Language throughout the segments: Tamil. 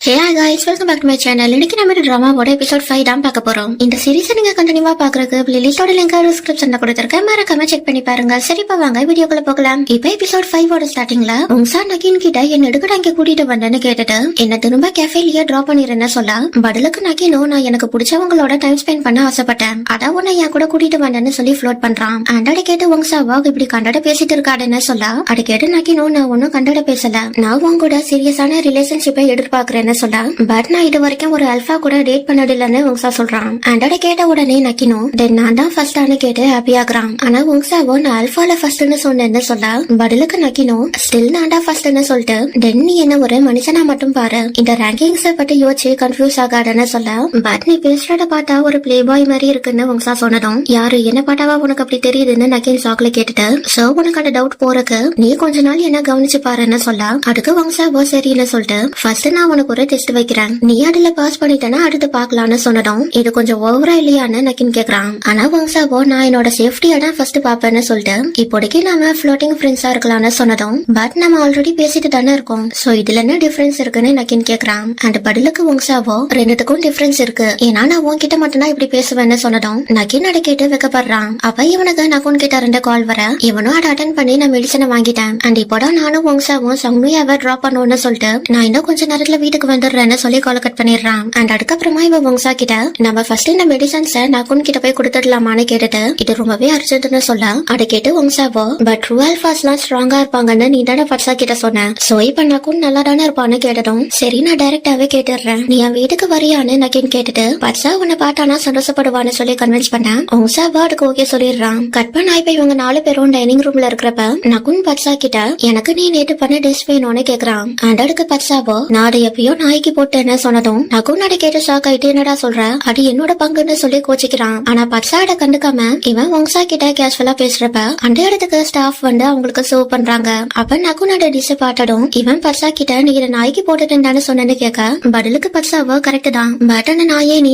Hey guys, welcome back to my channel. இன்னைக்கு நம்ம டிராமாவோட எபிசோட் 5 தான் பார்க்க போறோம். இந்த சீரிஸை நீங்க கண்டினியூவா பார்க்கறதுக்கு பிளேலிஸ்டோட லிங்க் டிஸ்கிரிப்ஷன்ல கொடுத்திருக்கேன். மறக்காம செக் பண்ணி பாருங்க. சரி இப்ப வாங்க வீடியோக்குள்ள போகலாம். இப்போ எபிசோட் 5 ஓட ஸ்டார்டிங்ல உங்சா நகின் கிட்ட என்ன எடுக்கடா இங்க கூட்டிட்டு வந்தேன்னு கேட்டுட்டு என்ன திரும்ப கேஃபேலியே டிராப் பண்ணிருன்னு சொல்ல பதிலுக்கு நகினோ நான் எனக்கு பிடிச்சவங்களோட டைம் ஸ்பெண்ட் பண்ண ஆசைப்பட்டேன். அதான் உன்னை என் கூட கூட்டிட்டு வந்தேன்னு சொல்லி ஃப்ளோட் பண்றான். அண்டட கேட்டு உங்சாவா இப்படி கண்டட பேசிட்டு இருக்காடுன்னு சொல்ல அட கேட்டு நகினோ நான் ஒன்னும் கண்டட பேசல. நான் உங்க கூட சீரியஸான ரிலேஷன்ஷிப்பை எதிர்பார்க்கறேன்னு சொல்ல பட் நான் இது வரைக்கும் ஒரு அல்பா கூட டேட் பண்ணதில்லன்னு உங்சா சொல்றான். அண்டட கேட்ட உடனே நக்கினோ தென் நான் தான் ஃபர்ஸ்டானு கேட்டு ஹாப்பி ஆகுறான். ஆனா உங்சாவோ நான் அல்பால ஃபர்ஸ்ட்னு சொன்னேன்னு சொல்ல பதிலுக்கு நக்கினோ ஸ்டில் நான் தான் ஃபர்ஸ்ட்னு சொல்லிட்டு தென் நீ என்ன ஒரு மனுஷனா மட்டும் பாரு, இந்த ரேங்கிங்ஸ் பத்தி யோசிச்சு கன்ஃபியூஸ் ஆகாதுன்னு சொல்ல பட் நீ பேசுறத பார்த்தா ஒரு பிளே பாய் மாதிரி இருக்குன்னு உங்சா சொன்னதும் யாரு என்ன பாட்டாவா உனக்கு அப்படி தெரியுதுன்னு நக்கின் ஷாக்ல கேட்டுட்டு சோ உனக்கு அந்த டவுட் போறக்கு நீ கொஞ்ச நாள் என்ன கவனிச்சு பாருன்னு சொல்ல அதுக்கு உங்சாவோ சரின்னு சொல்லிட்டு ஃபர்ஸ்ட் நான் உனக்கு ஒரு டெஸ்ட் வைக்கிறேன், நீ அதுல பாஸ் பண்ணிட்டேன்னா அடுத்து பாக்கலாம்னு சொன்னதும் இது கொஞ்சம் ஓவரா இல்லையான்னு நக்கின் கேக்குறான். ஆனா வங்சாவோ நான் என்னோட சேஃப்டியா தான் ஃபர்ஸ்ட் பாப்பேன்னு சொல்லிட்டு இப்போதைக்கு நாம ஃப்ளோட்டிங் ஃப்ரெண்ட்ஸா இருக்கலாம்னு சொன்னதும் பட் நம்ம ஆல்ரெடி பேசிட்டு தானே இருக்கோம், சோ இதுல என்ன டிஃபரன்ஸ் இருக்குன்னு நக்கின் கேக்குறான். அண்ட் பதிலுக்கு வங்சாவோ ரெண்டுத்துக்கும் டிஃபரன்ஸ் இருக்கு, ஏன்னா நான் உன்கிட்ட மட்டும் தான் இப்படி பேசுவேன்னு சொன்னதும் நக்கின் அட கேட்டு வைக்கப்படுறான். அப்ப இவனுக்கு நக்குன் கிட்ட 2 கால் வர இவனும் அதை அட்டன் பண்ணி நான் மெடிசனை வாங்கிட்டேன். அண்ட் இப்போதான் நானும் வங்சாவும் சம்மியாவை டிராப் பண்ணுவோம்னு சொல்லிட்டு நான் இன்னும் கொஞ்ச நேரத்துல வீட்டுக்கு வந்துடுறேன்னு சொல்லி கால் கட் பண்ணிடுறான். அண்ட் அதுக்கப்புறமா இவ வங்சா கிட்ட நம்ம ஃபர்ஸ்ட் இந்த மெடிசன்ஸை நக்குன் கிட்ட போய் கொடுத்துடலாமான்னு கேட்டுட்டு இது ரொம்பவே அர்ஜென்ட்னு சொல்ல அதை கேட்டு வங்சாவோ பட் ட்ரூ ஆல்பாஸ்லாம் ஸ்ட்ராங்கா இருப்பாங்கன்னு நீ தானே ஃபர்ஸ்டா கிட்ட சொன்ன, சோ இப்ப நக்குன் நல்லா தானே இருப்பான்னு கேட்டதும் சரி நான் டைரக்டாவே கேட்டுடுறேன், நீ என் வீட்டுக்கு வரியான்னு நக்கின் கேட்டுட்டு பட்சா உன்னை பார்த்தானா சந்தோஷப்படுவான்னு சொல்லி கன்வின்ஸ் பண்ண வங்சாவோ அதுக்கு ஓகே சொல்லிடுறான். கட் பண்ண இப்ப இவங்க 4 பேரும் டைனிங் ரூம்ல இருக்கிறப்ப நக்குன் பட்சா கிட்ட எனக்கு நீ நேற்று பண்ண டிஷ் வேணும்னு கேக்குறான். அண்ட் அதுக்கு பட்சாவோ நாடு எப்பயோ நாய்க்கு போட்டேன்னு சொன்னதும் நகுன் கேட்டு ஷாக் ஆயிட்டு என்னடா சொல்ற, அது என்னோட பங்குன்னு சொல்லி கோச்சிக்கிறான். ஆனா பட்சாட கண்டுக்காம இவன் வங்சா கிட்ட கேஷுவலா பேசுறப்ப அந்த இடத்துக்கு ஸ்டாஃப் வந்து அவங்களுக்கு சர்வ் பண்றாங்க. அப்ப நகுனோட டிஷ் பார்த்ததும் இவன் பட்சா கிட்ட நீ இதை நாய்க்கு போட்டுட்டேன்னு சொன்னேன்னு கேட்க பதிலுக்கு பட்சாவோ கரெக்ட் தான், பட் அந்த நாயே நீ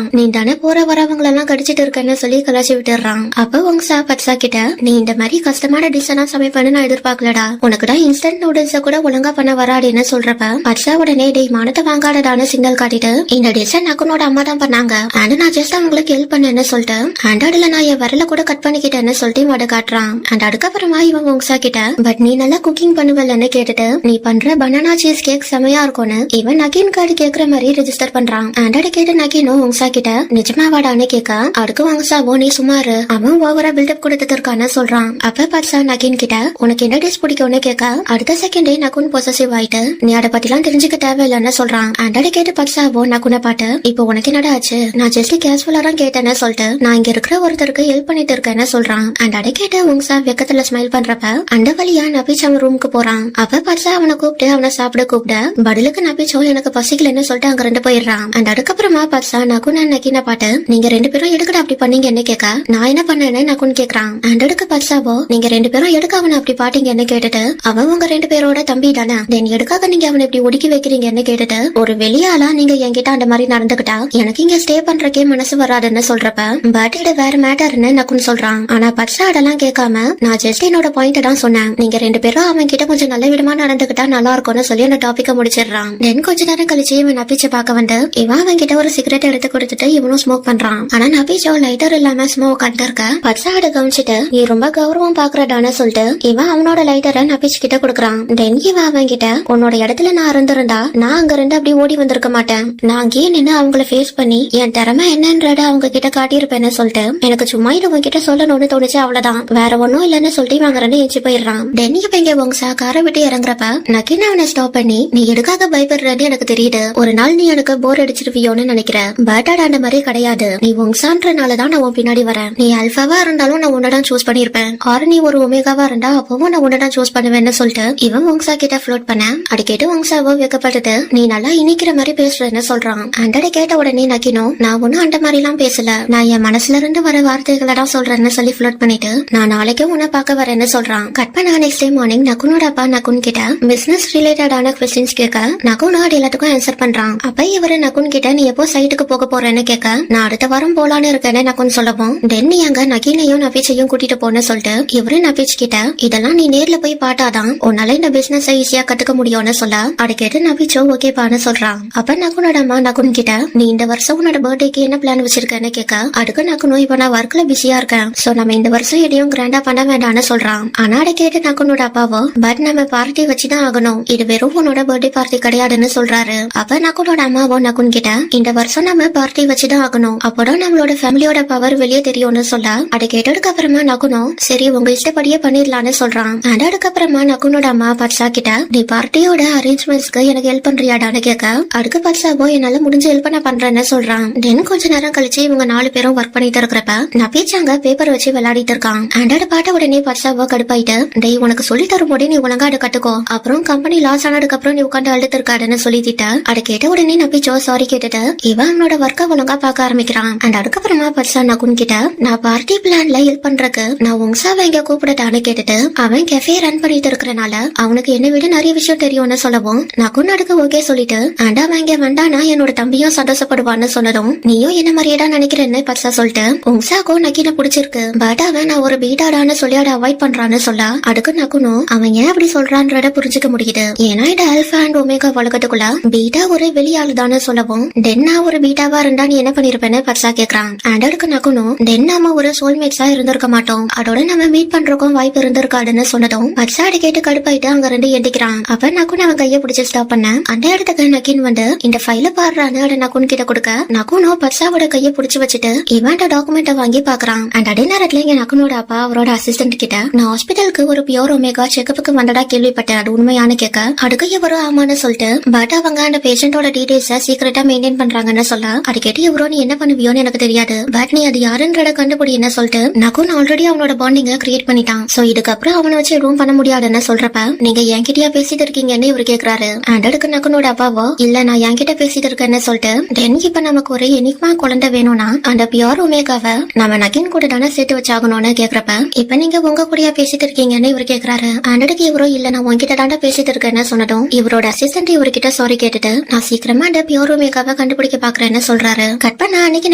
தானே போற வரவங்களெல்லாம் கடிச்சிட்டு இருக்கன்னு சொல்லி கலாச்சி விட்டுறான். அப்ப வங்சா பட்சா கிட்ட நீ இந்த மாதிரி கஷ்டமான டிஷ் எல்லாம் சமைப்பேன்னு நான் எதிர்பார்க்கலடா, உனக்கு தான் இன்ஸ்டன்ட் நூடுல்ஸ் கூட ஒழுங்கா பண்ண வராதுன்னு சொல்றப்ப பட்சா உடனே டே மானத்தை வாங்காததான சிக்னல் காட்டிட்டு இந்த டிஷ் நக்குனோட அம்மா தான் பண்ணாங்க அண்ட் நான் ஜஸ்ட் அவங்களுக்கு ஹெல்ப் பண்ணேன்னு சொல்லிட்டு அண்ட் அதுல நான் என் வரல கூட கட் பண்ணிக்கிட்டேன்னு சொல்லிட்டு மட காட்டுறான். அண்ட் அதுக்கப்புறமா இவன் வங்சா கிட்ட பட் நீ நல்லா குக்கிங் பண்ணுவல்லன்னு கேட்டுட்டு நீ பண்ற பனானா சீஸ் கேக் செமையா இருக்கும்னு இவன் நகின் கார்டு கேக்குற மாதிரி ரெஜிஸ்டர் பண்றான். அண்ட் அதை கேட்டு நகினும் வங்சா கிட்ட நிஜமாவாடான்னு கேட்க அதுக்கு வங்சாவோ நீ சுமாரு அவன் ஓவரா பில்டப் கொடுத்துட்டு இருக்கான்னு சொல்றான். அப்ப பட்சா நகின் கிட்ட உனக்கு என்ன டிஷ் பிடிக்கும்னு கேட்க அடுத்த செகண்டே நகுன் பொசசிவ் ஆயிட்டு நீ அதை பத்திலாம் தெரிஞ்சுக்க தேவையில்லைன்னு சொல்றான். அண்ட் அதை கேட்டு பட்சாவோ நகுனை பாட்டு இப்போ உனக்கு என்னடா ஆச்சு, நான் ஜஸ்ட் கேஷுவலா தான் கேட்டேன்னு சொல்லிட்டு நான் இங்க இருக்கிற ஒருத்தருக்கு ஹெல்ப் பண்ணிட்டு இருக்கேன்னு சொல்றான். அண்ட் அதை கேட்டு வங்சா வெக்கத்துல ஸ்மைல் பண்றப்ப அந்த வழியா நபீச் அவன் ரூமுக்கு போறான். அப்ப பட்சா அவனை கூப்பிட்டு அவனை சாப்பிட கூப்பிட பதிலுக்கு நபீச்சோ எனக்கு பசிக்கலன்னு சொல்லிட்டு அங்க 2 போயிடுறான். அண்ட் அதுக்கப்புறமா பட்சா நகுன நக்கின பாட்டு நீங்க 2 பேரும் எடுக்கட அப்படி பண்ணீங்கன்னு கேட்க நான் என்ன பண்ணேன்னு நகுன் கேக்குறான். அண்ட் அதுக்கு பட்சாவோ நீங்க 2 பேரும் எடுக்க அவனை அப்படி பாட்டீங்கன்னு கேட்டுட்டு அவன் உங்க 2 பேரோட தம்பி தானே, தென் எடுக்காக நீங்க அவனை இப்படி ஒடுக்கி வைக்கிறீங்கன்னு கேட்டுட்டு ஒரு வெளியாளா நீங்க என்கிட்ட அந்த மாதிரி நடந்துகிட்டா எனக்கு இங்க ஸ்டே பண்றக்கே மனசு வராதுன்னு சொல்றப்ப பட் இது வேற மேட்டர்னு நக்குன் சொல்றான். ஆனா பட்சா அதெல்லாம் கேட்காம நான் ஜஸ்ட் என்னோட பாயிண்ட் தான் சொன்னேன், நீங்க 2 பேரும் அவன் கிட்ட கொஞ்சம் நல்ல விதமா நடந்துகிட்டா நல்லா இருக்கும்னு சொல்லி அந்த டாபிக்க முடிச்சிடுறான். தென் கொஞ்ச நேரம் கழிச்சு இவன் நபீச்ச பாக்க வந்து இவன் அவன் கிட்ட ஒரு சிகரெட் எடுத்து கொடுத்துட்டு இவனும் ஸ்மோக் பண்றான். ஆனா நபீச்சோ லைட்டர் இல்லாம ஸ்மோக் கண்டு இருக்க பட்சா அதை கவனிச்சுட்டு நீ ரொம்ப கௌரவம் பாக்குறடான்னு சொல்லிட்டு இவன் அவனோட லைட்டரை நபீச் கிட்ட கொடுக்குறான். தென் இவன் அவன் கிட்ட உன்னோட இடத்துல நான் இருந்திருந்தா நான் அங்க இருந்து அப்படி ஓடி வந்திருக்க மாட்டேன், நான் அங்கேயே நின்று அவங்கள ஃபேஸ் பண்ணி என் திறமை என்னன்றத அவங்க கிட்ட காட்டியிருப்பேன்னு சொல்லிட்டு எனக்கு சும்மா இது உங்ககிட்ட சொல்லணும்னு தோணுச்சு, அவ்வளவுதான் வேற ஒன்னும் இல்லன்னு சொல்லிட்டு இவங்க 2 எஞ்சி போயிடுறான். தென் இப்ப இங்க வங்சா காரை விட்டு இறங்குறப்ப நக்கின் அவனை ஸ்டாப் பண்ணி நீ எதுக்காக பயப்படுறன்னு எனக்கு தெரியுது, ஒரு நாள் நீ எனக்கு போர் அடிச்சிருவியோன்னு நினைக்கிறேன், பட் அந்த மாதிரி கிடையாது, நீ வங்சான்றனாலதான் நான் உன் பின்னாடி வரேன், நீ அல்பாவா இருந்தாலும் நான் உன்னதான் சூஸ் பண்ணிருப்பேன், ஆறு நீ ஒரு ஒமேகாவா இருந்தா அப்பவும் நான் உன்னதான் சூஸ் பண்ணுவேன்னு சொல்லிட்டு இவன் வங்சா கிட்ட ஃப்ளோட் பண்ண அடி கேட்டு வங்சாவோ வைக்கப்பட்டது நீ நல்லா இனிக்கிற மாதிரி பேசுறேன்னு சொல்றான். அண்டை கேட்ட உடனே நக்கினோ நான் ஒன்னும் அந்த மாதிரி எல்லாம் பேசல, நான் என் மனசுல இருந்து வர வார்த்தைகளை தான் சொல்றேன்னு சொல்லி ஃப்ளோட் பண்ணிட்டு நான் நாளைக்கும் உன்னை பார்க்க வரேன்னு சொல்றான். கட் பண்ண நெக்ஸ்ட் டே மார்னிங் நகுனோட அப்பா நகுன் கிட்ட பிசினஸ் ரிலேட்டடான கொஸ்டின்ஸ் கேட்க நகுன் அது எல்லாத்துக்கும் ஆன்சர் பண்றான். அப்ப இவரு நகுன் கிட்ட நீ எப்போ சைட்டுக்கு போக போறேன்னு கேட்க நான் அடுத்த வாரம் போலான்னு இருக்கேன்னு நகுன் சொல்லவும் தென் நீ அங்க நகினையும் நபீச்சையும் கூட்டிட்டு போன்னு சொல்லிட்டு இவரு நபீச் கிட்ட இதெல்லாம் நீ நேர்ல போய் பாட்டாதான் உன்னால இந்த பிசினஸ் ஈஸியா கத்துக்க முடியும்னு சொல்ல அதை கேட்டு நபீச்சோ ஓகே வான்னு சொல்றான். அப்ப நகுனோட அம்மா நகுன் கிட்ட நீ இந்த வருஷம் உன்னோட பர்த்டேக்கு என்ன பிளான் வச்சிருக்கேன்னு கேட்க, அதுக்கு நகுனும் இப்ப நான் ஒர்க்ல பிஸியா இருக்கேன், சோ நம்ம இந்த வருஷம் எதையும் கிராண்டா பண்ண வேண்டாம்னு சொல்றான். ஆனா அதை கேட்டு நகுனோட அப்பாவோ பட் நம்ம பார்ட்டி வச்சுதான் ஆகணும், இது வெறும் உன்னோட பர்த்டே பார்ட்டி கிடையாதுன்னு சொல்றாரு. அப்ப நகுனோட அம்மாவோ நகுன் கிட்ட இந்த வருஷம் நம்ம பார்ட்டி வச்சுதான் ஆகணும், அப்பதான் நம்மளோட ஃபேமிலியோட பவர் வெளியே தெரியும்னு சொல்ல, அதை கேட்டதுக்கு அப்புறமா நகுனோ சரி உங்க இஷ்டப்படியே பண்ணிடலான்னு சொல்றான். அண்ட் அதுக்கப்புறமா நகுனோட அம்மா பட்சா கிட்ட நீ பார்ட்டியோட அரேஞ்ச்மெண்ட்ஸ்க்கு எனக்கு ஹெல்ப் பண்றியாடான்னு கேட்க, அதுக்கு பட்சாவோ என்னால முடிஞ்ச ஹெல்ப் நான் பண்றேன்னு சொல்றான். தென் கொஞ்ச நேரம் கழிச்சு இவங்க 4 பேரும் ஒர்க் பண்ணிட்டு இருக்கிறப்ப நபீச்சாங்க பேப்பர் வச்சு விளையாடிட்டு இருக்கான். அண்ட் அதை பார்த்த உடனே பட்சாவோ கடுப்பாயிட்டு டேய் உனக்கு சொல்லி தரும் போதே நீ ஒழுங்கா அதை கட்டுக்கோ, அப்புறம் கம்பெனி லாஸ் ஆனதுக்கு அப்புறம் நீ உட்காந்து அழுத்து இருக்காடுன்னு சொல்லிட்டு அதை கேட்ட உடனே நபீச்சோ சாரி கேட்டுட்டு இவன் அவனோட ஒர்க்கை ஒழுங்கா பார்க்க ஆரம்பிக்கிறான். அண்ட் அதுக்கப்புறமா பட்சா நகுன் கிட்ட நான் பார்ட்டி பிளான்ல ஹெல்ப் பண்றதுக்கு நான் உங்சாவை இங்க கூப்பிடட்டான்னு கேட்டுட்டு அவன் கெஃபே ரன் பண்ணிட்டு இருக்கறனால அவனுக்கு என்ன விட நிறைய விஷயம் தெரியும்னு சொல்லவும் நகுன் அதுக்கு ஓகே சொல்லிட்டு அண்ட் அவன் இங்க வந்தானா என்னோட தம்பியும் சந்தோஷப்படுவான்னு சொன்னதும் நீயும் என்ன மாதிரியா நினைக்கிறேன்னு பட்சா சொல்லிட்டு உங்சாக்கும் நக்கின பிடிச்சிருக்கு, பட் அவன் நான் ஒரு பீட்டாடான்னு சொல்லி அதை அவாய்ட் பண்றான்னு சொல்ல, அதுக்கு நகுனும் அவன் ஏன் அப்படி சொல்றான்றத புரிஞ்சுக்க முடியுது. ஏன்னா இந்த ஆல்பா அண்ட் ஒமேகா உலகத்துக்குள்ள பீட்டா ஒரு வெளியாளுதான்னு சொல்லவும் டென்னா ஒரு பீட்டாவா இருந்தா நீ என்ன பண்ணிருப்பேன்னு பட்சா கேக்குறான். அண்ட் அதுக்கு நகுனும் டென் நாம ஒரு சோல்மேட்ஸா இருந்திருக்க மாட்டோம், அதோட நம்ம மீட் பண்றதுக்கும் வாய்ப்பு இருந்திருக்காதுன்னு சொன்னதும் பட்சா அதை கேட்டு கடுப்பாயிட்டு அங்க ரெண்டு எந்திக்கிறான். அப்ப நகுன் அவன் கைய பிடிச்சு ஸ்டாப் பண்ண அந்த இடத்துக்கு நக்கின் வந்து இந்த ஃபைல பாடுறான்னு அதை நகுன் கிட்ட கொடுக்க, நகுனோ பட்சாவோட கைய பிடிச்சு வச்சுட்டு இவன் டாக்குமெண்ட்டை வாங்கி பாக்குறான். அண்ட் அதே நேரத்துல இங்க நகுனோட அப்பா அவரோட அசிஸ்டன்ட் கிட்ட நான் ஹாஸ்பிட்டலுக்கு ஒரு பியூர் ஒமேகா செக்கப்புக்கு வந்ததா கேள்விப்பட்டேன், அது உண்மையானு கேட்க, அதுக்கு இவரோ ஆமான்னு சொல்லிட்டு பட் அவங்க அந்த பேஷண்டோட டீடைல்ஸ சீக்கிரட்டா மெயின்டைன் பண்றாங்கன்னு சொல்ல, அது கேட்டு இவரோ நீ என்ன பண்ணுவியோன்னு எனக்கு தெரியாது, பட் நீ அது யாருன்றத கண்டுபிடி என்ன சொல்லிட்டு நகுன் ஆல்ரெடி அவனோட பாண்டிங்க கிரியேட் பண்ணிட்டான், சோ இதுக்கப்புறம் அவனை வச்சு எதுவும் பண்ண முடியாதுன்னு சொல்றப்ப நீங்க என்கிட்டயா பேசிட்டு இருக்கீங்கன்னு இவர் கேக்குறாரு. அண்ட் அதுக்கு நகுனோட அப்பாவோ இல்ல நான் என்கிட்ட பேசிட்டு இருக்கேன்னு சொல்லிட்டு தென் இப்ப நமக்கு ஒரு எனிக்மா குழந்தை வேணும்னா அந்த பியூர் ஒமேகாவை நம்ம நகின் கூட தானே சேர்த்து வச்சாகணும்னு கேக்குறப்ப இப்ப நீங்க உங்க கூடயா பேசிட்டு இருக்கீங்கன்னு இவர் கேக்குறாரு. அண்ட் அதுக்கு இவரோ இல்ல நான் உங்ககிட்ட தாண்டா பேசிட்டு இருக்கேன்னு சொன்னதும் இவரோட அசிஸ்டன்ட் இவர்கிட்ட சாரி கேட்டுட்டு நான் சீக்கிரமா அந்த பியூர் ஒமேகாவை கண்டுபிடிக்க பாக்குறேன்னு சொல்றாரு. கட் பண்ண அன்னைக்கு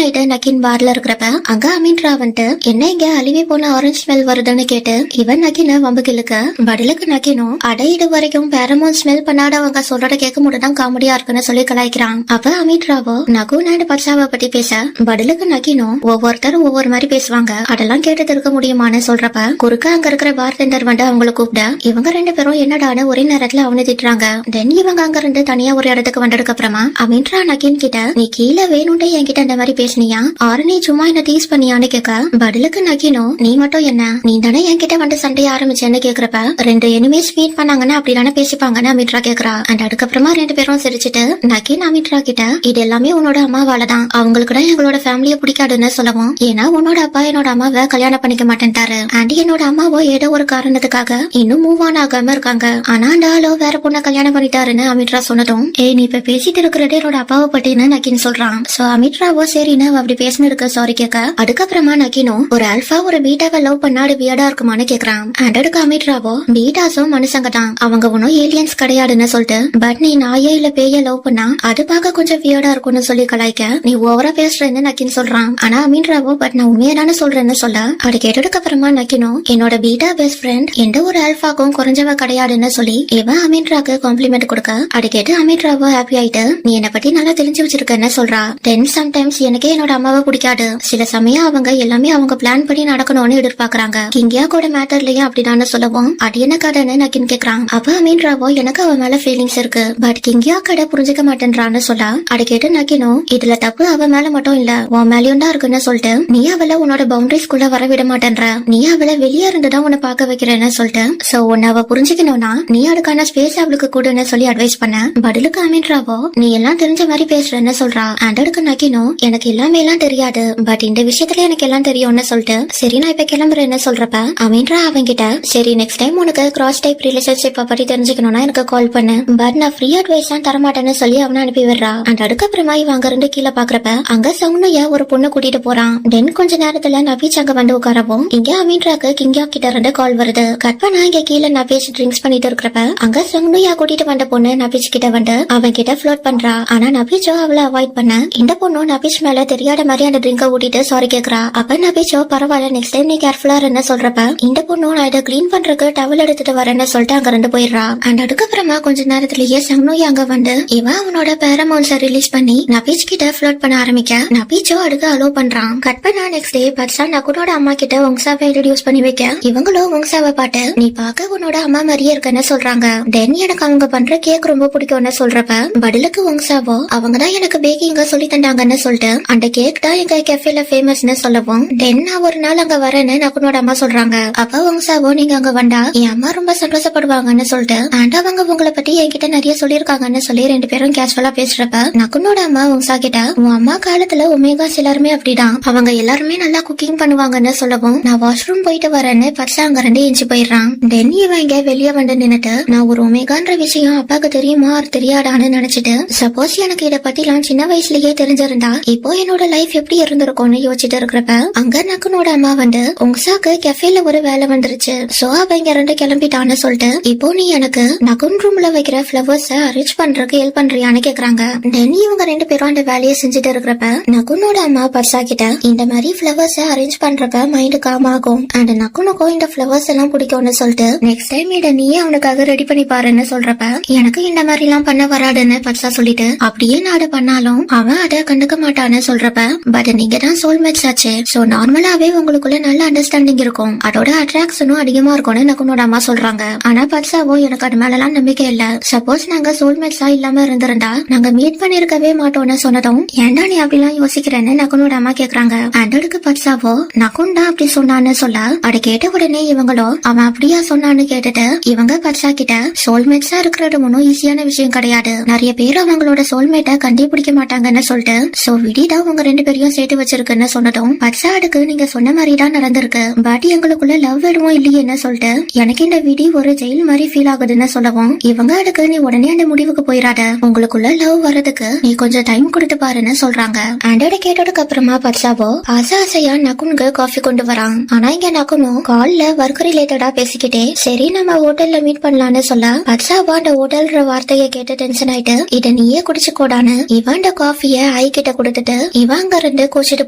நைட்டு நகின் பார்ல இருக்கிறப்ப அங்க அமீன்ரா வந்துட்டு என்ன இங்க அழிவே போன ஆரஞ்சு ஸ்மெல் வருதுன்னு கேட்டு இவன் நகின வம்புக்கு இழுக்க, பதிலுக்கு நகினும் அடை இது வரைக்கும் பேரமோன் ஸ்மெல் பண்ணாதவங்க சொல்றத கேட்க மட்டும்தான் காமெடியா இருக்குன்னு சொல்லி கலாய்க்கிறான். அப்ப அமீன்ராவோ நகுன் அண்ட் பட்சாவை பத்தி பேச பதிலுக்கு நகினும் ஒவ்வொருத்தரும் ஒவ்வொரு மாதிரி பேசுவாங்க, அதெல்லாம் கேட்டு இருக்க முடியுமான்னு சொல்றப்ப குறுக்க அங்க இருக்கிற பார்டெண்டர் வந்து அவங்களை கூப்பிட இவங்க 2 பேரும் என்னடான்னு ஒரே நேரத்துல அவனை திட்டுறாங்க. தென் இவங்க அங்க இருந்து தனியா ஒரு இடத்துக்கு வந்ததுக்கு அப்புறமா அமீன்ரா நகின் கிட்ட நீ கீழே வேணும்ட்டு என்கிட்ட இந்த மாதிரி பேசுனியா ஆறு நீ சும்மா என்ன டீஸ் பண்ணியான்னு கேட்க, பதிலுக்கு நகினும் நீ மட்டும் என்ன நீ தானே என்கிட்ட வந்து சண்டைய ஆரம்பிச்சேன்னு கேக்குறப்ப 2 எனிமீஸ் மீட் பண்ணாங்கன்னா அப்படிதானே பேசிப்பாங்கன்னு அமீன்ரா கேக்குறா. அண்ட் அதுக்கப்புறமா 2 பேரும் சிரிச்சுட்டு நகின் அமீன்ரா கிட்ட இது எல்லாமே உன்னோட அம்மாவாலதான், அவங்களுக்கு தான் எங்களோட ஃபேமிலிய பிடிக்காதுன்னு சொல்லவும் ஏன்னா உன்னோட அப்பா என்னோட அம்மாவை கல்யாணம் பண்ணிக்க மாட்டேன்ட்டாரு, அண்ட் என்னோட அம்மாவோ ஏதோ ஒரு காரணத்துக்காக இன்னும் மூவ் ஆன் ஆகாம இருக்காங்க, ஆனா அந்த ஆளோ வேற பொண்ணை கல்யாணம் பண்ணிட்டாருன்னு அமீன்ரா சொன்னதும் நீ இப்ப பேசிட்டு இருக்கிறதே என்னோட அப்பாவை பட்டின்னு நகின் சொல்றான். சோ அமீன்ராவோ சரின்னு அப்படி பேசினதுக்கு சாரி கேட்க, அதுக்கப்புறமா நகினும் ஒரு ஆல்பா ஒரு பீட்டாவை லவ் பண்ணா அது வியர்டா இருக்குமான்னு கேக்குறான். அண்ட் அதுக்கு அமீன்ராவோ பீட்டாஸும் மனுஷங்க தான், அவங்க ஒன்னும் ஏலியன்ஸ் கிடையாதுன்னு சொல்லிட்டு பட் நீ நாயே இல்ல பேய லவ் பண்ணா அது பார்க்க கொஞ்சம் வியர்டா இருக்கும்னு சொல்லி கலாய்க்க நீ ஓவரா பேசுறேன்னு நகின் சொல்றான். ஆனா அமீன்ராவோ பட் நான் உண்மையானு சொல்றேன்னு சொல்ல, அது கேட்டதுக்கு அப்புறமா நகினும் என்னோட பீட்டா பெஸ்ட் ஃப்ரெண்ட் எந்த ஒரு ஆல்பாக்கும் குறைஞ்சவ கிடையாதுன்னு சொல்லி இவன் அமீன்ராக்கு காம்ப்ளிமெண்ட் கொடுக்க, அது கேட்டு அமீன்ராவோ ஹாப்பி ஆயிட்டு நீ என்ன பத்தி நல்லா தெரிஞ்சு வச்சிருக்கன்னு சொல்றா. தென் சம்டைம்ஸ் எனக்கே என்னோட அம்மாவை பிடிக்காது, சில சமயம் அவங்க எல்லாமே அவங்க பிளான் பண்ணி நடக்கணும்னு எதிர்பார்க்கறாங்க, கிங்கியா கூட மேட்டர்லயும் அப்படிதான்னு சொல்லவும் அது என்ன கதைன்னு நகின் கேக்குறான். அப்ப அமீன்ராவோ எனக்கு அவன் மேல ஃபீலிங்ஸ் இருக்கு, பட் கிங்கியா கடை புரிஞ்சுக்க மாட்டேன்றான்னு சொல்ல, அதை கேட்டு நகினும் இதுல தப்பு அவன் மேல மட்டும் இல்ல உன் மேலயும் தான் இருக்குன்னு சொல்லிட்டு நீ அவளை உன்னோட பவுண்டரிஸ்குள்ள வர விட மாட்டேன்ற, நீ அவளை வெளியே இருந்துதான் உன்னை பார்க்க வைக்கிறேன்னு சொல்லிட்டு சோ உன்னை அவ புரிஞ்சுக்கணும்னா நீ அதுக்கான ஸ்பேஸ் அவளுக்கு கூடுன்னு சொல்லி அட்வைஸ் பண்ண, பதிலுக்கு அமீன்ராவோ நீ எல்லாம் தெரிஞ்ச மாதிரி பேசுறேன்னு சொல்றா. அண்ட் அதுக்கு நகினும் எனக்கு எல்லாமே எல்லாம் தெரியாது, பட் இந்த விஷயத்துல எனக்கு எல்லாம் தெரியும்னு சொல்லிட்டு சரி நான் இப்ப கிளம்புறேன்னு சொல்றப்ப அமீன்ரா அவங்கிட்ட சரி நெக்ஸ்ட் டைம் உனக்கு கிராஸ் டைப் ரிலேஷன்ஷிப் பத்தி தெரிஞ்சுக்கணும்னா எனக்கு கால் பண்ணு, பட் நான் ஃப்ரீ அட்வைஸ் தான் தரமாட்டேன்னு சொல்லி அவனை அனுப்பி விடுறா. அண்ட் அதுக்கப்புறமா இவன் அங்க இருந்து கீழே பாக்குறப்ப அங்க சவுனையா ஒரு பொண்ணு கூட்டிட்டு போறான். தென் கொஞ்ச நேரத்துல நபீச் அங்க வந்து உட்காரவும் இங்க அமீன்ராக்கு கிங்கியா கிட்ட இருந்து கால் வருது. கட் பண்ணா இங்க கீழே நபீச் ட்ரிங்க்ஸ் பண்ணிட்டு இருக்கிறப்ப அங்க சவுனையா கூட்டிட்டு வந்த பொண்ணு நபீச் கிட்ட வந்து அவன் கிட்ட ஃப்ளோட் பண்றா. ஆனா நபீச்சோ அவளை அவாய்ட் பண்ண இந்த பொண்ணு நபீச் மேல தெரியாத மாதிரி அந்த ட்ரிங்க ஊட்டிட்டு சாரி கேக்குறா. அப்ப நபீச்சோ பரவாயில்ல நெக்ஸ்ட் டைம் நீ கேர்ஃபுல்லா இருன்னு சொல்றப்ப இந்த பொண்ணு நான் இதை கிளீன் பண்றதுக்கு டவல் எடுத்துட்டு வரேன்னு சொல்லிட்டு அங்க இருந்து போயிடுறா. அண்ட் அதுக்கப்புறமா கொஞ்ச நேரத்திலேயே சவுனையா அங்க அங்க வந்து இவன் அவனோட பேரமௌண்ட்ஸ ரிலீஸ் பண்ணி நபீச் கிட்ட ஃப்ளோட் பண்ண ஆரம்பிக்க நபீச்சோ அடுக்க அலோ பண்றான். கட் பண்ணா நெக்ஸ்ட் டே பட்சா நகுனோட அம்மா கிட்ட வங்சாவை இன்ட்ரோடியூஸ் பண்ணி வைக்க இவங்களும் வங்சாவை பாட்டு நீ பாக்க உன்னோட அம்மா மாதிரியே இருக்கன்னு சொல்றாங்க. தென் எனக்கு அவங்க பண்ற கேக் ரொம்ப பிடிக்கும்னு சொல்றப்ப பதிலுக்கு வங்சாவோ அவங்கதான் எனக்கு பேக்கிங்க சொல்லி தந்தாங்கன்னு சொல்லிட்டு அந்த கேக் தான் எங்க கெஃபேல ஃபேமஸ்னு சொல்லவும் தென் நான் ஒரு நாள் அங்க வரேன்னு நகுனோட அம்மா சொல்றாங்க. அப்ப வங்சாவோ நீங்க அங்க வந்தா என் அம்மா ரொம்ப சந்தோஷப்படுவாங்கன்னு சொல்லிட்டு அண்ட் அவங்க உங்களை பத்தி என்கிட்ட நிறைய சொல்லிருக்காங்கன்னு சொல்லி ரெண்டு பேரும் கேஷுவலா பேசுறப்ப நகுனோட அம்மா வங்சா கிட்ட உன் அம்மா காலத்துல ஒமேகாஸ் எல்லாருமே அப்படிதான் அவங்க எல்லாருமே நல்லா குக்கிங் பண்ணுவாங்கன்னு சொல்லவும் நான் வாஷ்ரூம் போயிட்டு வரேன்னு பர்சா அங்க ரெண்டு இன்ச்சு போயிடுறான். தென் இவன் இங்க வெளியே வந்து நின்னுட்டு நான் ஒரு ஒமேகான்ற விஷயம் அப்பாக்கு தெரியுமா தெரியாதான்னு நினைச்சிட்டு சப்போஸ் எனக்கு இத பத்திலாம் சின்ன வயசுலயே தெரிஞ்சிருந்தா இப்போ என்னோட லைஃப் எப்படி இருந்திருக்கும்னு யோசிச்சுட்டு இருக்கிறப்ப அங்க நகுனோட அம்மா வந்து உங்சாக்கு கெஃபேல ஒரு வேலை வந்துருச்சு சோ அவங்க ரெண்டு கிளம்பிட்டான்னு சொல்லிட்டு இப்போ நீ எனக்கு நகுன் ரூம்ல வைக்கிற பிளவர்ஸ் அரேஞ்ச் பண்றதுக்கு ஹெல்ப் பண்றியான்னு கேக்குறாங்க. தென் இவங்க ரெண்டு பேரும் அந்த வேலையை செஞ்சுட்டு இருக்கிறப்ப நகுனோட அம்மா பர்சா கிட்ட இந்த மாதிரி பிளவர்ஸ் அரேஞ்ச் பண்றப்ப மைண்ட் காம் ஆகும் அண்ட் நகுனுக்கும் இந்த பிளவர்ஸ் எல்லாம் பிடிக்கும்னு சொல்லிட்டு நெக்ஸ்ட் டைம் இத நீயே அவனுக்காக ரெடி பண்ணி பாருன்னு சொல்றப்ப எனக்கு இந்த மாதிரி எல்லாம் பண்ண வராதுன்னு பர்சா சொல்லிட்டு அப்படியே நான் அதை பண்ணாலும் அவன் அதை கண்டுக்க மாட்டான்னு சொல்றப்ப பட் நீங்க தான் சோல்மேட்ஸ் ஆச்சு சோ நார்மலாவே உங்களுக்குள்ள நல்ல அண்டர்ஸ்டாண்டிங் இருக்கும் அதோட அட்ராக்ஷனும் அதிகமா இருக்கும்னு நகுனோட அம்மா சொல்றாங்க. ஆனா பர்சாவோ எனக்கு அது மேல எல்லாம் நம்பிக்கை இல்ல சப்போஸ் நாங்க சோல்மேட்ஸா இல்லாம இருந்திருந்தா நாங்க மீட் பண்ணிருக்கவே மாட்டோம்னு சொன்னதும் ஏன்டா நீ அப்படிலாம் யோசிக்கிறேன்னு நகுனோட அம்மா கேக்குறாங்க. அண்டடுக்கு பர்சாவோ நகுன் தான் அப்படி சொன்னான்னு சொல்ல அதை கேட்ட உடனே இவங்களோ அவன் அப்படியா சொன்னான்னு கேட்டுட்டு இவங்க பர்சா கிட்ட சோல்மேட்ஸா இருக்கிறது ஒன்னும் ஈஸியான விஷயம் கிடையாது நிறைய பேர் அவங்களோட சோல்மேட்டை கண்டுபிடிக்க மாட்டாங்கன்னு சொல்லிட்டு சோ விடிதான் உங்க ரெண்டு பேரையும் சேர்த்து வச்சிருக்குன்னு சொன்னதும் பர்சா அடுக்கு நீங்க சொன்ன மாதிரிதான் நடந்திருக்கு பட் எங்களுக்குள்ள லவ் எதுவும் இல்லையேன்னு சொல்லிட்டு எனக்கு இந்த விடி ஒரு ஜெயில் மாதிரி ஃபீல் ஆகுதுன்னு சொல்லவும் இவங்க அடுக்கு நீ உடனே அந்த முடிவுக்கு போயிடாத உங்களுக்குள்ள லவ் வர்றதுக்கு நீ கொஞ்சம் டைம் கொடுத்து பாருன்னு சொல்றாங்க. ஆண்டோட கேட்டதுக்கு அப்புறமா பர்சாவோ ஆசையா நகுனுக்கு காஃபி கொண்டு வரான். ஆனா இங்க நகுனும் கால்ல ஒர்க் ரிலேட்டடா பேசிக்கிட்டே சரி நம்ம ஹோட்டல்ல மீட் பண்ணலான்னு சொல்ல பர்சாவோ அந்த ஹோட்டல்ன்ற வார்த்தையை கேட்டு டென்ஷன் ஆயிட்டு இத நீயே குடிச்சுக்கோடான்னு இவன் அந்த காஃபிய ஐ கிட்ட கொடுத்துட்டு இவன் அங்க இருந்து குடிச்சிட்டு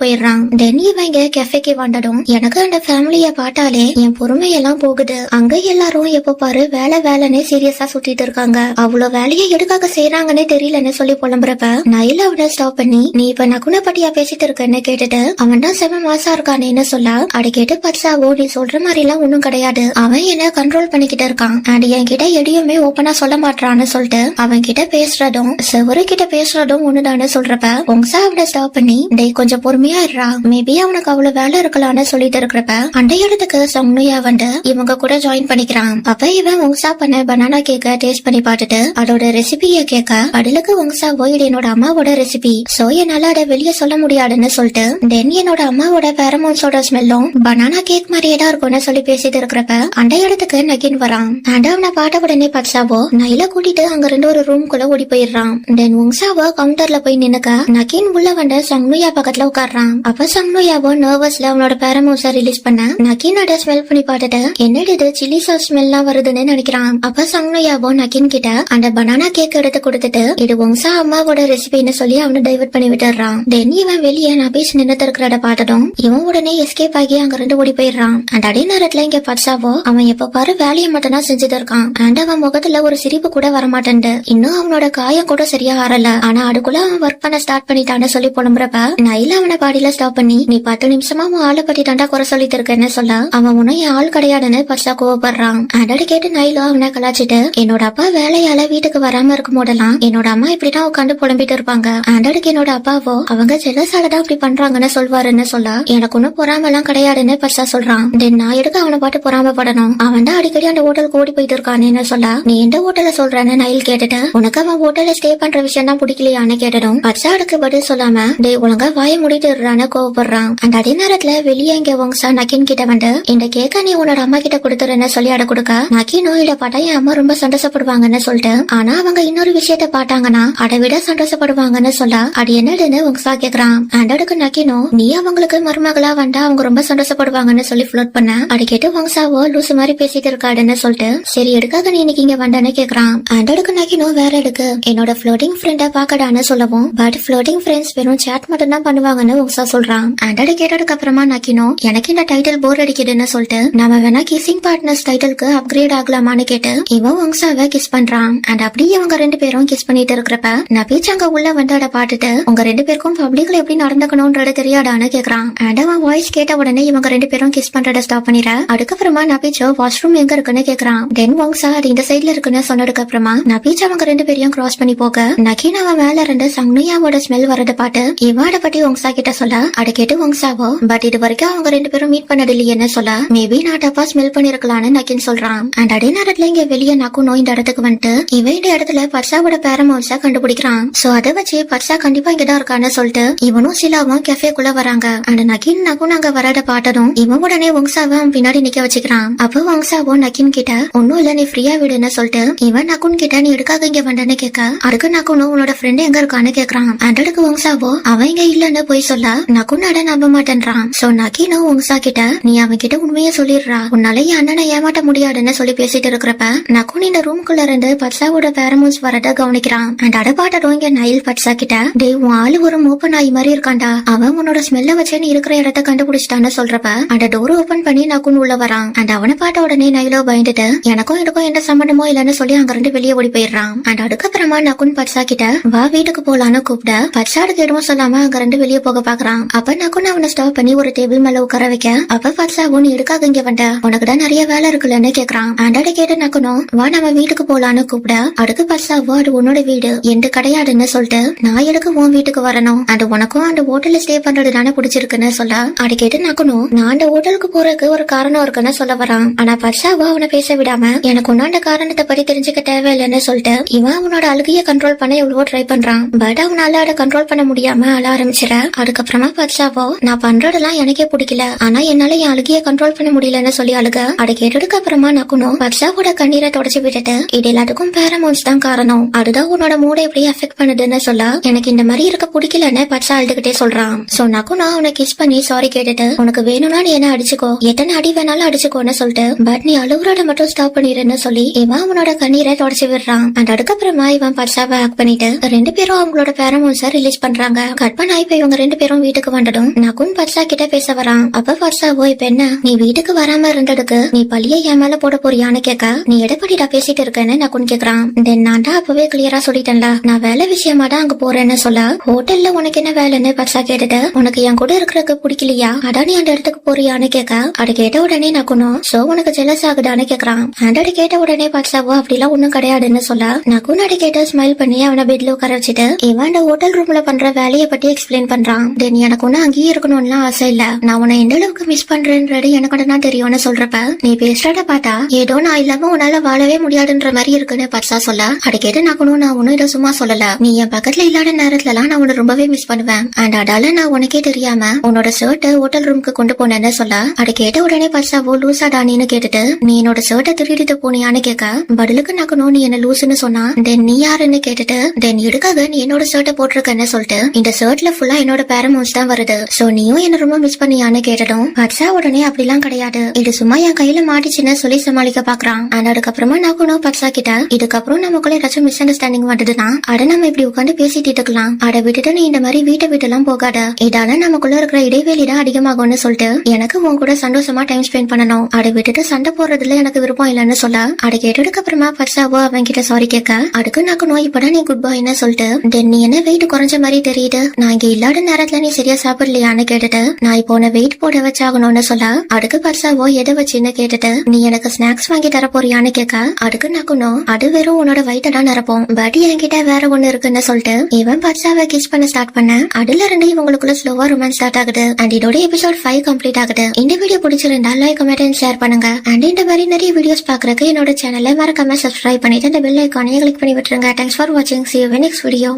போயிடுறான். தென் இவங்க கெஃபேக்கு வந்ததும் எனக்கு அந்த ஃபேமிலிய பார்த்தாலே என் பொறுமையெல்லாம் போகுது அங்க எல்லாரும் எப்ப பாரு வேலை வேலைன்னு சீரியஸா சுத்திட்டு இருக்காங்க அவ்வளவு வேலையை எதுக்காக செய்யறாங்கன்னு தெரியலன்னு சொல்லி புலம்புறப்ப நைல அவனை ஸ்டாப் பண்ணி நீ இப்ப நகுன பட்டியா பேசிட்டு இருக்கன்னு கேட்டுட்டு அவன் தான் செம மாசா இருக்கானேன்னு சொல்ல அதை கேட்டு பர்சாவோ நீ சொல்ற மாதிரி எல்லாம் ஒண்ணும் கிடையாது அவன் என்ன கண்ட்ரோல் பண்ணிக்கிட்டு இருக்கான் அண்ட் என்கிட்ட எதையுமே ஓப்பனா சொல்ல மாட்டான்னு சொல்லிட்டு அவன் கிட்ட பேசுறதும் செவரு கிட்ட பேசுறதும் ஒண்ணுதான்னு சொல்றப்ப உங்சா அவனை ஸ்டாப் பண்ணி டே கொஞ்சம் பொறுமையா இருறா மேபி அவனுக்கு அவ்வளவு வேலை இருக்கலாம்னு சொல்லிட்டு இருக்கிறப்ப அந்த இடத்துக்கு சம்னுயா வந்து இவங்க கூட ஜாயின் பண்ணிக்கிறான். அப்ப இவன் உங்சா பண்ண பனானா கேக்க டேஸ்ட் பண்ணி பார்த்துட்டு அதோட ரெசிபிய கேட்க பதிலுக்கு உங்சாவோ இது என்னோட அம்மாவோட ரெசிபி சோ என்னால அதை வெளியே சொல்ல முடியாதுன்னு சொல்லிட்டு தென் என்னோட அம்மாவோட பேரமோன்ஸோட ஸ்மெல்லும் பனானா கேக் மாதிரியே தான் இருக்கும்னு சொல்லி பேசிட்டு இருக்கிறப்ப அந்த இடத்துக்கு நகின் வரான். அண்ட் அவனை பார்த்த உடனே பட்சாவோ நைல கூட்டிட்டு அங்க இருந்து ஒரு ரூம் குள்ள ஓடி போயிடுறான். தென் உங்சாவோ கவுண்டர்ல போய் நின்னுக்க நகின் உள்ள வந்து சங்னுயா பக்கத்துல உட்கார்றான். அப்ப சங்னுயாவோ நர்வஸ்ல அவனோட பேரமோன்ஸ ரிலீஸ் பண்ண நகின் அதை ஸ்மெல் பண்ணி பார்த்துட்டு என்னடி இது சில்லி சாஸ் ஸ்மெல்லாம் வருதுன்னு நினைக்கிறான். அப்ப சங்னுயாவோ நகின் கிட்ட அந்த பனானா கேக் எடுத்து கொடுத்துட்டு இது உங்சா அம்மாவோட ரெசிபின்னு சொல்லி அவனை டைவர்ட் பண்ணி விட்டுறான். தென் இவன் வெளியே நபீஸ் நின்னுட்டு இருக்கிறத பார்த்ததும் இவன் உடனே எஸ்கேப் ஆகி அங்க இருந்து ஓடி போயிடுறான். அண்ட் அதே நேரத்துல இங்க பட்சாவோ அவன் எப்ப பாரு வேலையை மட்டும் தான் செஞ்சுட்டு இருக்கான். அண்ட் அவன் முகத்துல ஒரு சிரிப்பு கூட வரமாட்டேன் இன்னும் அவனோட காயம் கூட சரியா ஆறல. ஆனா அதுக்குள்ள அவன் ஒர்க் பண்ண ஸ்டார்ட் பண்ணிட்டான்னு சொல்லி புலம்புறப்ப நைல அவனை பாடியில ஸ்டாப் பண்ணி நீ 10 நிமிஷமா உன் ஆளை பத்தி தாண்டா குறை சொல்லிட்டு இருக்கேன்னு சொல்ல அவன் உன்னும் என் ஆள் கிடையாதுன்னு பட்சா கோவப்படுறான். அண்ட் கேட்டு நைலோ அவனை கலாச்சிட்டு என்னோட அப்பா வேலையால வீட்டுக்கு வராம இருக்கும் போதெல்லாம் என்னோட அம்மா இப்படிதான் உட்காந்து புலம்பிட்டு இருப்பாங்க. அண்டடுக்கு என்னோட அப்பாவோ அவங்க ஜெலஸாலதான் இப்படி பண்றாங்கன்னு சொல்வாருன்னு சொல்ல எனக்கு ஒன்னும் பொறாமலாம் கிடையாதுன்னு பர்சா சொல்றான். தென் நான் எதுக்கு அவனை பாட்டு பொறாமப்படணும் அவன் தான் அடிக்கடி அந்த ஹோட்டலுக்கு ஓடி போயிட்டு இருக்கானேன்னு சொல்ல நீ எந்த ஹோட்டல சொல்றன்னு நைல் கேட்டுட்டு உனக்கு அவன் ஹோட்டல்ல ஸ்டே பண்ற விஷயம் தான் பிடிக்கலையான்னு கேட்டதும் பர்சா அதுக்கு பதில் சொல்லாம டே ஒழுங்கா வாய முடிட்டு கோவப்படுறான். அந்த அதே நேரத்துல வெளியே இங்க வங்சா நகின் கிட்ட வந்து இந்த கேக்க நீ உன்னோட அம்மா கிட்ட கொடுத்துருன்னு சொல்லி அட கொடுக்க நகினோ இத பார்த்தா என் அம்மா ரொம்ப சந்தோஷப்படுவாங்கன்னு சொல்லிட்டு ஆனா அவங்க இன்னொரு விஷயத்த பாட்டாங்கன்னா அதை விட சந்தோஷப்படுவாங்கன்னு சொல்ல அது என்னதுன்னு வங்சா கேக்குறான். அண்டடுக்கு நகினோ நீ அவங்களுக்கு மருமகளா வந்தா அவங்க ரொம்ப சந்தோஷப்படுவாங்கன்னு சொல்லி ஃப்ளோட் பண்ண அதை கேட்டு வங்சாவோ லூசு மாதிரி பேசிட்டு இருக்காடுன்னு சொல்லிட்டு சரி எடுக்காக நீ இன்னைக்கு இங்க வந்தேன்னு கேக்குறான். அண்டடுக்கு நகினோ வேற எடுக்கு என்னோட ஃப்ளோட்டிங் ஃப்ரெண்ட பாக்கடான்னு சொல்லவும் பட் ஃப்ளோட்டிங் ஃப்ரெண்ட்ஸ் வெறும் சாட் மட்டும் தான் பண்ணுவாங்கன்னு வங்சா சொல்றான். அண்டடு கேட்டதுக்கு அப்புறமா நகினோ எனக்கு இந்த டைட்டில் போர் அடிக்குதுன்னு சொல்லிட்டு நம்ம வேணா கிசிங் பார்ட்னர்ஸ் டைட்டிலுக்கு அப்கிரேட் ஆகலாமான்னு கேட்டு இவன் வங்சாவை கிஸ் பண்றான். அண்ட் அப்படி இவங்க 2 பேரும் கிஸ் பண்ணிட்டு இருக்கிறப்ப நபீச் அங்க உள்ள வந்து அட பாட்டுட்டு உங்க 2 பேருக்கும் பப்ளிக்ல எப்படி நடந்துக்கணும்ன்றது தெரியாதான்னு கேக்குறான். அண்ட் அவன் வாய்ஸ் கேட்ட உடனே இவங்க 2 பேரும் கிஸ் பண்றத ஸ்டாப் பண்ணிடுற. அதுக்கப்புறமா நபீச் வாஷ்ரூம் எங்க இருக்குன்னு கேக்குறான். தென் வங்சா அது இந்த சைட்ல இருக்குன்னு சொன்னதுக்கு அப்புறமா நபீச் அவங்க 2 பேரையும் கிராஸ் பண்ணி போக நகீன் அவன் மேல இருந்து சங்னுயாவோட ஸ்மெல் வரத பாட்டு இவன் அதை பத்தி வங்சா கிட்ட சொல்ல அதை கேட்டு வங்சாவோ பட் இது வரைக்கும் அவங்க 2 பேரும் மீட் பண்ணது இல்லையேன்னு சொல்ல மேபி நான் தப்பா ஸ்மெல் பண்ணிருக்கலாம்னு நகீன் சொல்றான். அண்ட் அதே நேரத்துல இங்க வெளியே நக்குனோ இந்த இடத்துக்கு வந்துட்டு இவன் இந்த இடத்துல பர்சாவோட பேரமௌன்ஸ கண்டுபிடிக்கிறான். சோ அதை வச்சு பர்சா கண்டிப்பா இங்கதான் இருக்கான்னு சொல்லிட்டு இவனும் சிலாவும் கெஃபேக்குள்ள வராங்க. அண்ட் நகீன் நகுன் அங்க வரத பார்த்ததும் இவன் உடனே வங்சாவை அவன் பின்னாடி நிக்க வச்சுக்கிறான். அப்போ வங்சாவோ நகீன் கிட்ட ஒன்னும் இல்ல நீ ஃப்ரீயா விடுன்னு சொல்லிட்டு இவன் நகுன் கிட்ட நீ எடுக்காக இங்க வந்தன்னு கேட்க அதுக்கு நகுனும் உன்னோட ஃப்ரெண்ட் எங்க இருக்கான்னு கேக்குறான். அண்டடுக்கு வங்சாவோ அவன் இங்க இல்லன்னு போய் சொல்ல நகுன் அட நம்ப மாட்டேன்றான். சோ நகீனும் வங்சா கிட்ட நீ அவன் கிட்ட உண்மையை சொல்லிடுறா உன்னால என் அண்ணனை ஏமாட்ட முடியாதுன்னு சொல்லி பேசிட்டு இருக்கிறப்ப நகுன் இந்த ரூம்குள்ள இருந்து பட்சாவோட பேரமௌன்ஸ் வரத கவனிக்கிறான். அண்ட் அடபாட்டதும் இங்க நைல் பட்சா கிட்ட டே உன் ஆளு ஒரு மூப்ப நாய் மாதிரி இருக்காண்டா அவன் உன்னோட ஸ்மெல்ல வச்சு நீ இருக்கிற இடத்த கண்டுபிடிச்சிட்டான்னு சொல்றப்ப அந்த டோர் ஓபன் பண்ணி நகுன் உள்ள வரான். அண்ட் அவனை பார்த்த உடனே நைலோ பயந்துட்டு எனக்கும் இதுக்கும் எந்த சம்பந்தமோ இல்லன்னு சொல்லி அங்க இருந்து வெளியே ஓடி போயிடுறான். அண்ட் அதுக்கப்புறமா நகுன் பட்சா கிட்ட வா வீட்டுக்கு போலான்னு கூப்பிட பட்சாடுக்கு எதுவும் சொல்லாம அங்க இருந்து வெளியே போக பாக்குறான். அப்ப நகுன் அவனை ஸ்டாப் பண்ணி ஒரு டேபிள் மேல உட்கார வைக்க அப்ப பட்சா நீ எடுக்காக இங்க வந்த உனக்குதான் நிறைய வேலை இருக்குல்லன்னு கேக்குறான். அண்டாட கேட்டு நக்கணும் வா நம்ம வீட்டுக்கு போலான்னு கூப்பிட அதுக்கு பட்சாவோ அது உன்னோட வீடு எந்த கிடையாதுன்னு சொல்லிட்டு நான் எதுக்கு உன் வீட்டுக்கு வரணும் அது உனக்கும் அந்த ஹோட்டல்ல ஸ்டே பண்றது தானே பிடிச்சிருக்குன்னு சொல்ல அது கேட்டு நக்கணும் நான் அந்த ஹோட்டலுக்கு போறதுக்கு ஒரு காரணம் இருக்குன்னு சொல்ல வரான். ஆனா பட்சாவோ அவனை பேச விடாம எனக்கு ஒன்னும் அந்த காரணத்தை பத்தி தெரிஞ்சுக்க தேவையில்லைன்னு சொல்லிட்டு இவன் அவனோட அழுகைய கண்ட்ரோல் பண்ண எவ்வளவோ ட்ரை பண்றான். பட் அவனால அதை கண்ட்ரோல் பண்ண முடியாம அழ ஆரம்பிச்சிட. அதுக்கப்புறமா பட்சாவோ நான் பண்றதெல்லாம் எனக்கே பிடிக்கல ஆனா என்னால என் அழுகைய கண்ட்ரோல் பண்ண முடியலன்னு சொல்லி அழுக அதை கேட்டதுக்கு அப்புறமா நக்குனும் பட்சாவோட கண்ணீரை தொடச்சு விட்டுட்டு இது எல்லாத்துக்கும் பேரமௌன்ஸ் தான் காரணம் அதுதான் உன்னோட மூடை எப்படி அஃபெக்ட் பண்ணுதுன்னு சொல்ல எனக்கு இந்த மாதிரி இருக்க பிடிக்கலன்னு பட்சா அழுதுகிட்டே சொல்றான். சோ நக்குனா அவனை கிஸ் பண்ணி சாரி கேட்டுட்டு உனக்கு வேணும்னா நீ என்ன அடிச்சுக்கோ எத்தனை அடி வேணாலும் அடிச்சுக்கோன்னு சொல்லிட்டு பட் நீ அழுகுறத மட்டும் ஸ்டாப் பண்ணிடுன்னு சொல்லி இவன் அவனோட கண்ணீரை தொடச்சு விடுறான். அண்ட் அதுக்கப்புறமா இவன் பட்சாவை ஹேக் பண்ணிட்டு 2 பேரும் அவங்களோட பேரமௌன்ஸ ரிலீஸ் பண்றாங்க. கட் பண்ணா இப்ப இவங்க 2 பேரும் வீட்டுக்கு வந்ததும் நகுன் பட்சா கிட்ட பேச வரான். அப்ப பட்சாவோ இப்ப என்ன நீ வீட்டுக்கு வராம இருந்ததுக்கு நீ பழிய என் மேல போட போறியான்னு கேட்க நீ எடப்படிடா பேசிட்டு இருக்கேன்னு நகுன் கேக்குறான். தென் நான் தான் அப்பவே கிளியரா சொல்லிட்டேன்ல நான் வேலை விஷயமா தான் அங்க போறேன்னு சொல்ல ஹோட்டல்ல உனக்கு என்ன வேலைன்னு பட்சா கேட்டுட்டு உனக்கு என் கூட இருக்கிறதுக்கு பிடிக்கலையா அதான் நீ அந்த இடத்துக்கு போறியான்னு கேட்க அதை கேட்ட உடனே நகுனும் சோ உனக்கு ஜெலஸ் ஆகுதான்னு கேக்குறான். அதை கேட்ட உடனே பட்சாவோ அப்படிலாம் ஒண்ணும் கிடையாதுன்னு சொல்ல நகுன் அதை கேட்டு ஸ்மைல் பண்ணி அவனை பெட்ல உட்கார வச்சுட்டு இவன் அந்த ஹோட்டல் ரூம்ல பண்ற வேலையை பத்தி எக்ஸ்பிளைன் பண்றான். தென் எனக்கு ஒண்ணு அங்கேயே இருக்கணும்லாம் ஆசை இல்ல நான் உன்னை எந்த அளவுக்கு மிஸ் பண்றேன்றது எனக்கு தான் தெரியும்னு சொல்றப்ப நீ பேசுறத பார்த்தா ஏதோ நான் இல்லாம உன்னால வாழவே முடியாதுன்ற மாதிரி இருக்குன்னு பட்சா சொல்ல அதை கேட்டு நான் ஒன்னும் இதை சும்மா சொல்லல நீ என் பக்கத்துல இல்லாத நேரத்துல எல்லாம் நான் உன்னை ரொம்பவே மிஸ் பண்ணுவேன். அண்ட் அதால நான் உனக்கே தெரியாம உன்னோட ஷர்ட்டை ஹோட்டல் ரூமுக்கு கொண்டு போனேன்னு சொல்ல அதை கேட்ட உடனே பட்சாவோ லூசா டானின்னு கேட்டுட்டு நீ என்னோட ஷர்ட்டை திருடிட்டு போனியான்னு கேட்க பதிலுக்கு நக்கணும் நீ என்ன லூசுன்னு சொன்னா தென் நீ யாருன்னு கேட்டுட்டு தென் எதுக்காக நீ என்னோட ஷர்ட்டை போட்டிருக்கன்னு சொல்லிட்டு இந்த ஷர்ட்ல ஃபுல்லா என்னோட பேரமௌன்ஸ் தான் வருது சோ நீயும் என்ன ரொம்ப மிஸ் பண்ணியான்னு கேட்டதும் பட்சா உடனே அப்படிலாம் கிடையாது இது சும்மா என் கையில மாட்டிச்சுன்னு சொல்லி சமாளிக்க பாக்குறான். அண்ட் அதுக்கப்புறமா நகுனும் பட்சா கிட்ட இதுக்கப்புறம் நமக்குள்ள ஏதாச்சும் மிஸ் அண்டர்ஸ்டாண்டிங் வந்ததுன்னா அட நம்ம இப்படி உட்காந்து பேசிட்டு இருக்கலாம் அதை விட்டுட்டு நீ இந்த மாதிரி வீட்டை விட்டுலாம் போகாத இதால நமக்குள்ள இருக்கிற இடைவெளி தான் அதிகமாகும்னு சொல்லிட்டு எனக்கு உன் கூட சந்தோஷமா டைம் ஸ்பெண்ட் பண்ணணும் அதை விட்டுட்டு சண்டை போடுறதுல எனக்கு விருப்பம் இல்லைன்னு சொல்ல அதை கேட்டதுக்கு அப்புறமா பட்சாவோ அவன் கிட்ட சாரி கேட்க அதுக்கு நகுனும் இப்பதான் நீ குட் பாய்ன்னு சொல்லிட்டு தென் நீ என்ன வெயிட் குறைஞ்ச மாதிரி தெரியுது நான் இங்க இல்லாத நேரத்துல நீ சரியா சாப்பிடலையான்னு கேட்டுட்டு நான் இப்போ உன்னை வெயிட் போட வச்சாகணும்னு சொல்ல அதுக்கு பட்சாவோ எதை வச்சுன்னு கேட்டுட்டு நீ எனக்கு ஸ்நாக்ஸ் வாங்கி தர போறியான்னு கேட்க அதுக்கு நக்குனும் அது வெறும் உன்னோட வயிற்ற தான் நிரப்போம் பட் என்கிட்ட வேற ஒண்ணு இருக்குன்னு சொல்லிட்டு இவன் பட்சாவை கிஸ் பண்ண ஸ்டார்ட் பண்ண அதுல இருந்து இவங்களுக்குள்ள ஸ்லோவா ரொமான்ஸ் ஸ்டார்ட் ஆகுது. அண்ட் இதோட எபிசோட் 5 கம்ப்ளீட் ஆகுது. இந்த வீடியோ பிடிச்சிருந்தா லைக் கமெண்ட் அண்ட் ஷேர் பண்ணுங்க. அண்ட் இந்த மாதிரி நிறைய வீடியோஸ் பாக்குறதுக்கு என்னோட சேனலை மறக்காம சப்ஸ்கிரைப் பண்ணிட்டு அந்த பெல் ஐகானையும் கிளிக் பண்ணி விட்டுருங்க. தேங்க்ஸ் ஃபார் வாட்சிங். See you in next video.